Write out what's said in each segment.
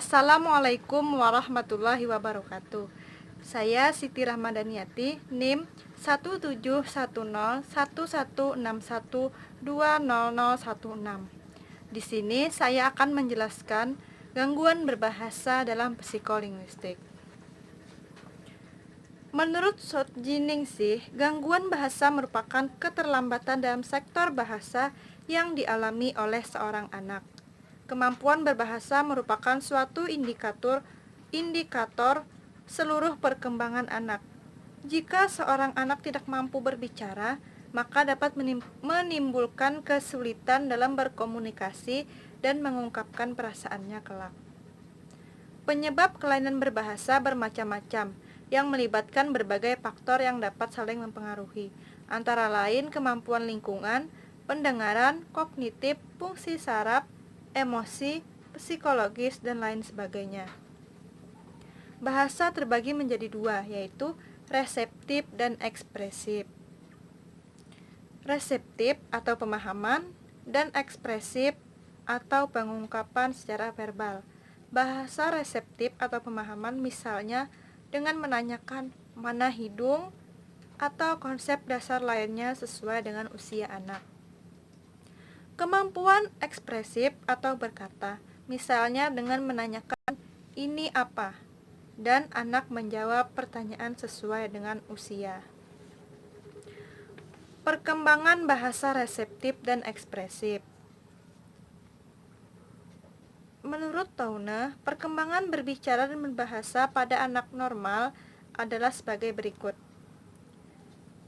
Assalamualaikum warahmatullahi wabarakatuh. Saya Siti Rahmadaniati, NIM 171011161200016. Di sini saya akan menjelaskan gangguan berbahasa dalam psikolinguistik. Menurut Solzhenitsyn, gangguan bahasa merupakan keterlambatan dalam sektor bahasa yang dialami oleh seorang anak. Kemampuan berbahasa merupakan suatu indikator seluruh perkembangan anak. Jika seorang anak tidak mampu berbicara, maka dapat menimbulkan kesulitan dalam berkomunikasi dan mengungkapkan perasaannya kelak. Penyebab kelainan berbahasa bermacam-macam yang melibatkan berbagai faktor yang dapat saling mempengaruhi, antara lain kemampuan lingkungan, pendengaran, kognitif, fungsi saraf, emosi, psikologis, dan lain sebagainya. Bahasa terbagi menjadi dua, yaitu reseptif dan ekspresif. Reseptif atau pemahaman dan ekspresif atau pengungkapan secara verbal. Bahasa reseptif atau pemahaman misalnya dengan menanyakan mana hidung atau konsep dasar lainnya sesuai dengan usia anak. Kemampuan ekspresif atau berkata, misalnya dengan menanyakan ini apa, dan anak menjawab pertanyaan sesuai dengan usia. Perkembangan bahasa reseptif dan ekspresif. Menurut Toune, perkembangan berbicara dan berbahasa pada anak normal adalah sebagai berikut.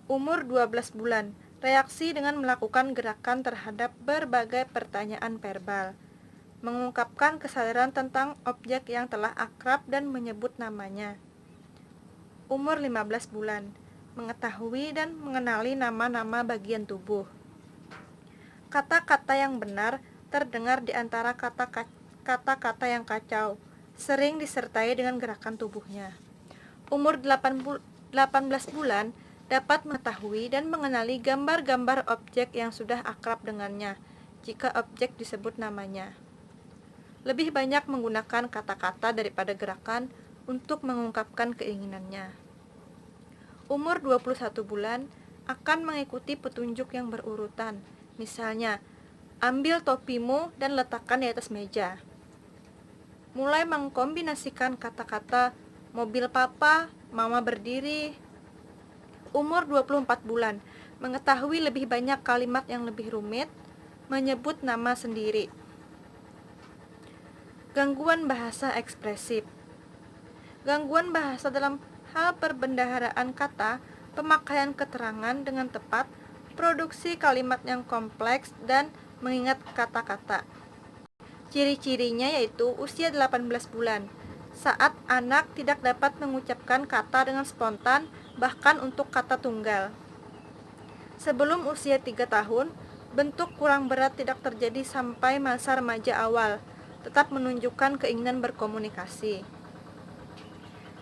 Umur 12 bulan, reaksi dengan melakukan gerakan terhadap berbagai pertanyaan verbal, mengungkapkan kesadaran tentang objek yang telah akrab dan menyebut namanya. Umur 15 bulan, mengetahui dan mengenali nama-nama bagian tubuh. Kata-kata yang benar terdengar di antara kata-kata yang kacau, sering disertai dengan gerakan tubuhnya. Umur 18 bulan, dapat mengetahui dan mengenali gambar-gambar objek yang sudah akrab dengannya, jika objek disebut namanya. Lebih banyak menggunakan kata-kata daripada gerakan untuk mengungkapkan keinginannya. Umur 21 bulan, akan mengikuti petunjuk yang berurutan, misalnya, ambil topimu dan letakkan di atas meja. Mulai mengkombinasikan kata-kata mobil papa, mama berdiri. Umur 24 bulan, mengetahui lebih banyak kalimat yang lebih rumit, menyebut nama sendiri. Gangguan bahasa ekspresif. Gangguan bahasa dalam hal perbendaharaan kata, pemakaian keterangan dengan tepat, produksi kalimat yang kompleks, dan mengingat kata-kata. Ciri-cirinya yaitu usia 18 bulan, saat anak tidak dapat mengucapkan kata dengan spontan, bahkan untuk kata tunggal. Sebelum usia 3 tahun, bentuk kurang berat tidak terjadi sampai masa remaja awal, tetap menunjukkan keinginan berkomunikasi.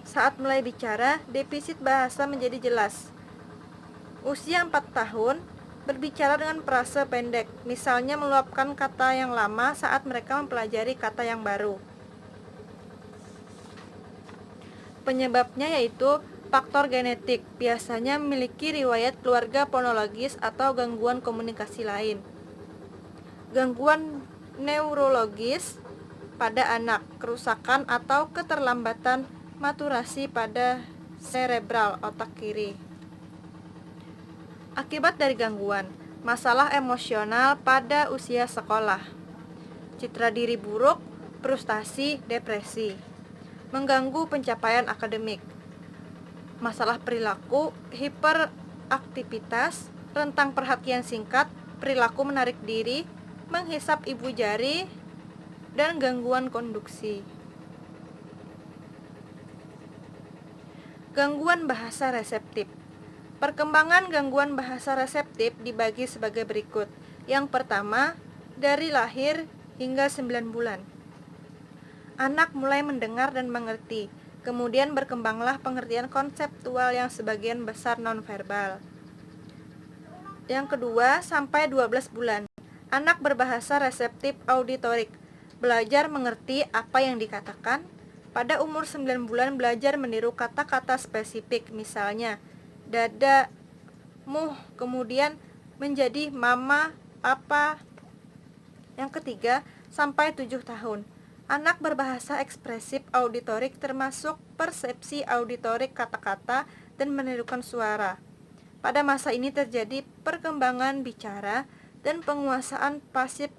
Saat mulai bicara, defisit bahasa menjadi jelas. Usia 4 tahun, berbicara dengan frase pendek, misalnya meluapkan kata yang lama saat mereka mempelajari kata yang baru. Penyebabnya yaitu faktor genetik, biasanya memiliki riwayat keluarga fonologis atau gangguan komunikasi lain. Gangguan neurologis pada anak, kerusakan atau keterlambatan maturasi pada serebral otak kiri. Akibat dari gangguan, masalah emosional pada usia sekolah, citra diri buruk, frustasi, depresi, mengganggu pencapaian akademik, masalah perilaku, hiperaktivitas, rentang perhatian singkat, perilaku menarik diri, menghisap ibu jari, dan gangguan konduksi. Gangguan bahasa reseptif. Perkembangan gangguan bahasa reseptif dibagi sebagai berikut. Yang pertama, dari lahir hingga 9 bulan. Anak mulai mendengar dan mengerti, kemudian berkembanglah pengertian konseptual yang sebagian besar nonverbal. Yang kedua, sampai 12 bulan. Anak berbahasa reseptif auditorik. belajar mengerti apa yang dikatakan. Pada umur 9 bulan belajar meniru kata-kata spesifik, misalnya dada, muh, kemudian menjadi mama, papa. Yang ketiga, sampai 7 tahun. Anak berbahasa ekspresif auditorik termasuk persepsi auditorik kata-kata dan menirukan suara. Pada masa ini terjadi perkembangan bicara dan penguasaan pasif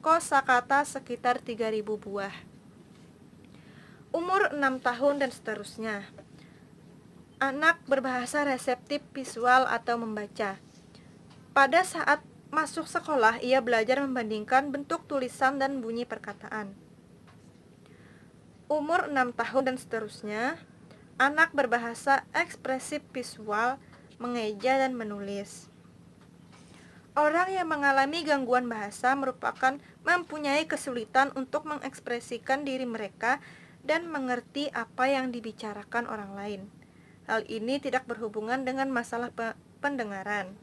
kosakata sekitar 3.000 buah. Umur 6 tahun dan seterusnya. Anak berbahasa reseptif visual atau membaca. Pada saat masuk sekolah, ia belajar membandingkan bentuk tulisan dan bunyi perkataan. Umur 6 tahun dan seterusnya. Anak berbahasa ekspresif visual, mengeja dan menulis. Orang yang mengalami gangguan bahasa mempunyai kesulitan untuk mengekspresikan diri mereka dan mengerti apa yang dibicarakan orang lain. Hal ini tidak berhubungan dengan masalah pendengaran.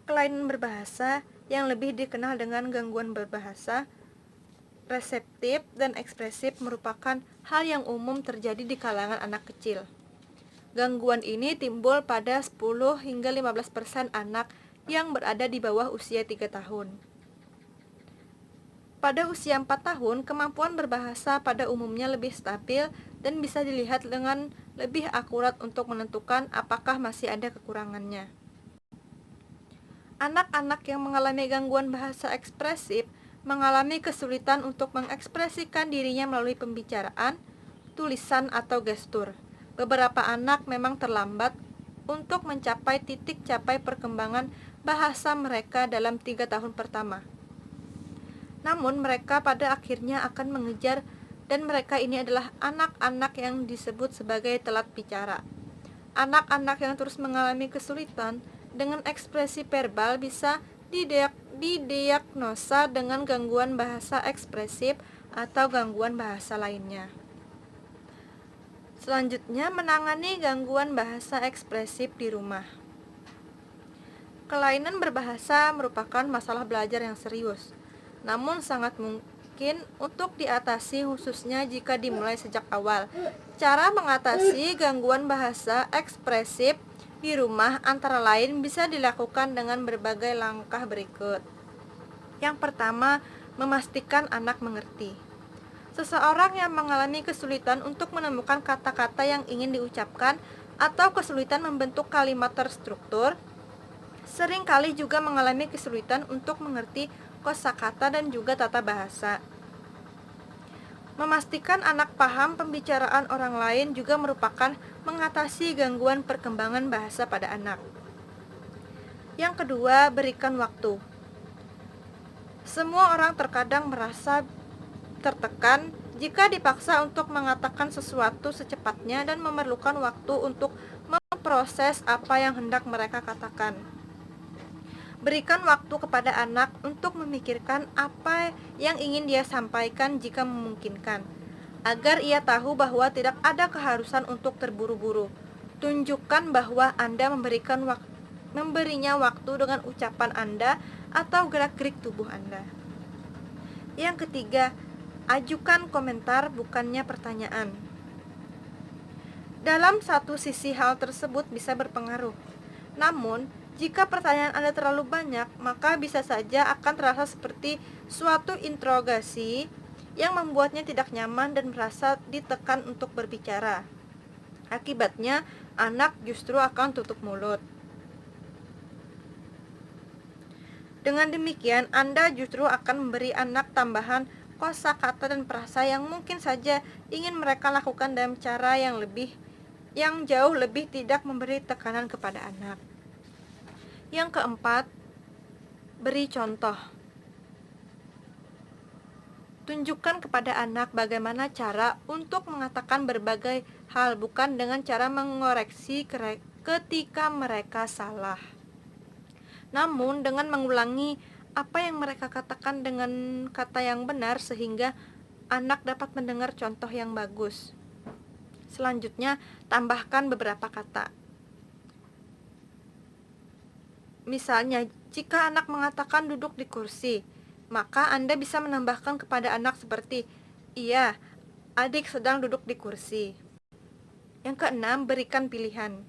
Kelainan berbahasa yang lebih dikenal dengan gangguan berbahasa reseptif dan ekspresif merupakan hal yang umum terjadi di kalangan anak kecil. Gangguan ini timbul pada 10 hingga 15% anak yang berada di bawah usia 3 tahun. Pada usia 4 tahun, kemampuan berbahasa pada umumnya lebih stabil dan bisa dilihat dengan lebih akurat untuk menentukan apakah masih ada kekurangannya. Anak-anak yang mengalami gangguan bahasa ekspresif mengalami kesulitan untuk mengekspresikan dirinya melalui pembicaraan, tulisan, atau gestur. Beberapa anak memang terlambat untuk mencapai titik capai perkembangan bahasa mereka dalam 3 tahun pertama. Namun mereka pada akhirnya akan mengejar, dan mereka ini adalah anak-anak yang disebut sebagai telat bicara. Anak-anak yang terus mengalami kesulitan dengan ekspresi verbal bisa didiagnosa dengan gangguan bahasa ekspresif atau gangguan bahasa lainnya. Selanjutnya, menangani gangguan bahasa ekspresif di rumah. Kelainan berbahasa merupakan masalah belajar yang serius, namun sangat mungkin untuk diatasi, khususnya jika dimulai sejak awal. Cara mengatasi gangguan bahasa ekspresif di rumah antara lain bisa dilakukan dengan berbagai langkah berikut. Yang pertama, memastikan anak mengerti. Seseorang yang mengalami kesulitan untuk menemukan kata-kata yang ingin diucapkan atau kesulitan membentuk kalimat terstruktur, seringkali juga mengalami kesulitan untuk mengerti kosakata dan juga tata bahasa. Memastikan anak paham pembicaraan orang lain juga merupakan mengatasi gangguan perkembangan bahasa pada anak. Yang kedua, berikan waktu. Semua orang terkadang merasa tertekan jika dipaksa untuk mengatakan sesuatu secepatnya dan memerlukan waktu untuk memproses apa yang hendak mereka katakan. Berikan waktu kepada anak untuk memikirkan apa yang ingin dia sampaikan jika memungkinkan, agar ia tahu bahwa tidak ada keharusan untuk terburu-buru. Tunjukkan bahwa Anda memberinya waktu dengan ucapan Anda atau gerak-gerik tubuh Anda. Yang ketiga, ajukan komentar bukannya pertanyaan. Dalam satu sisi hal tersebut bisa berpengaruh. Namun, jika pertanyaan Anda terlalu banyak, maka bisa saja akan terasa seperti suatu interogasi yang membuatnya tidak nyaman dan merasa ditekan untuk berbicara. Akibatnya, anak justru akan tutup mulut. Dengan demikian, Anda justru akan memberi anak tambahan kosakata dan frasa yang mungkin saja ingin mereka lakukan dalam cara yang jauh lebih tidak memberi tekanan kepada anak. Yang keempat, beri contoh. Tunjukkan kepada anak bagaimana cara untuk mengatakan berbagai hal, bukan dengan cara mengoreksi ketika mereka salah, namun dengan mengulangi apa yang mereka katakan dengan kata yang benar sehingga anak dapat mendengar contoh yang bagus. Selanjutnya, tambahkan beberapa kata. Misalnya, jika anak mengatakan duduk di kursi, Maka Anda bisa menambahkan kepada anak seperti, "Iya, adik sedang duduk di kursi." Yang keenam, berikan pilihan.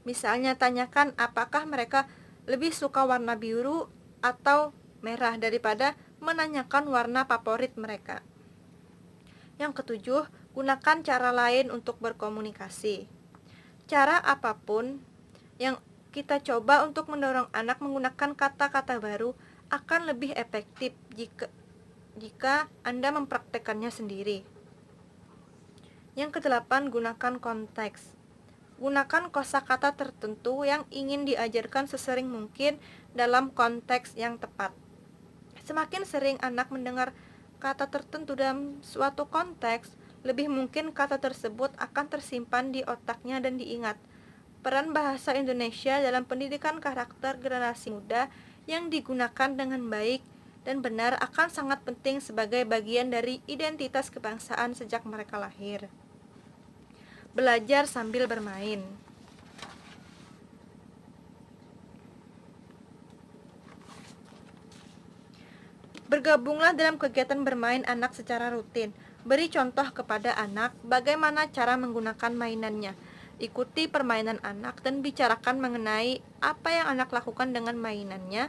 Misalnya tanyakan apakah mereka lebih suka warna biru atau merah daripada menanyakan warna favorit mereka. Yang ketujuh, gunakan cara lain untuk berkomunikasi. Cara apapun yang kita coba untuk mendorong anak menggunakan kata-kata baru akan lebih efektif jika Anda mempraktekannya sendiri. Yang kedelapan, gunakan konteks. Gunakan kosakata tertentu yang ingin diajarkan sesering mungkin dalam konteks yang tepat. Semakin sering anak mendengar kata tertentu dalam suatu konteks, lebih mungkin kata tersebut akan tersimpan di otaknya dan diingat. Peran bahasa Indonesia dalam pendidikan karakter generasi muda yang digunakan dengan baik dan benar akan sangat penting sebagai bagian dari identitas kebangsaan sejak mereka lahir. Belajar sambil bermain. Bergabunglah dalam kegiatan bermain anak secara rutin. Beri contoh kepada anak bagaimana cara menggunakan mainannya. Ikuti permainan anak dan bicarakan mengenai apa yang anak lakukan dengan mainannya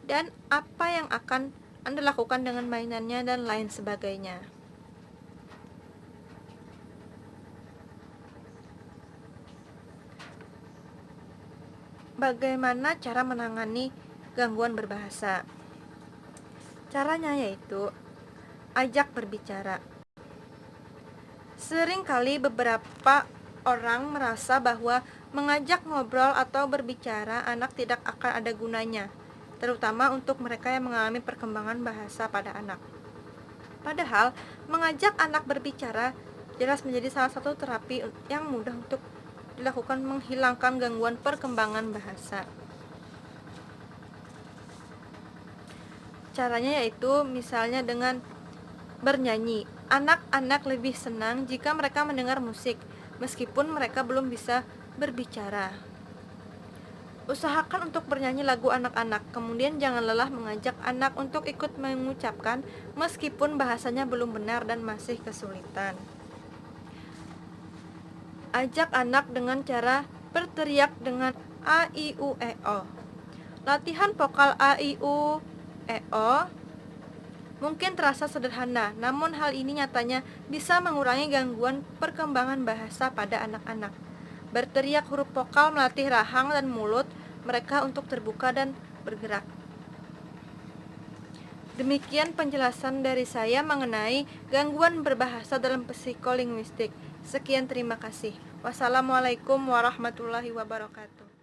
dan apa yang akan Anda lakukan dengan mainannya dan lain sebagainya. Bagaimana cara menangani gangguan berbahasa? Caranya yaitu ajak berbicara. Seringkali beberapa orang merasa bahwa mengajak ngobrol atau berbicara anak tidak akan ada gunanya, terutama untuk mereka yang mengalami perkembangan bahasa pada anak. Padahal, mengajak anak berbicara jelas menjadi salah satu terapi yang mudah untuk dilakukan menghilangkan gangguan perkembangan bahasa. Caranya yaitu misalnya dengan bernyanyi. Anak-anak lebih senang jika mereka mendengar musik, meskipun mereka belum bisa berbicara. Usahakan untuk bernyanyi lagu anak-anak, kemudian jangan lelah mengajak anak untuk ikut mengucapkan meskipun bahasanya belum benar dan masih kesulitan. Ajak anak dengan cara berteriak dengan A, I, U, E, O. Latihan vokal A, I, U, E, O mungkin terasa sederhana, namun hal ini nyatanya bisa mengurangi gangguan perkembangan bahasa pada anak-anak. Berteriak huruf vokal melatih rahang dan mulut mereka untuk terbuka dan bergerak. Demikian penjelasan dari saya mengenai gangguan berbahasa dalam psikolinguistik. Sekian, terima kasih. Wassalamualaikum warahmatullahi wabarakatuh.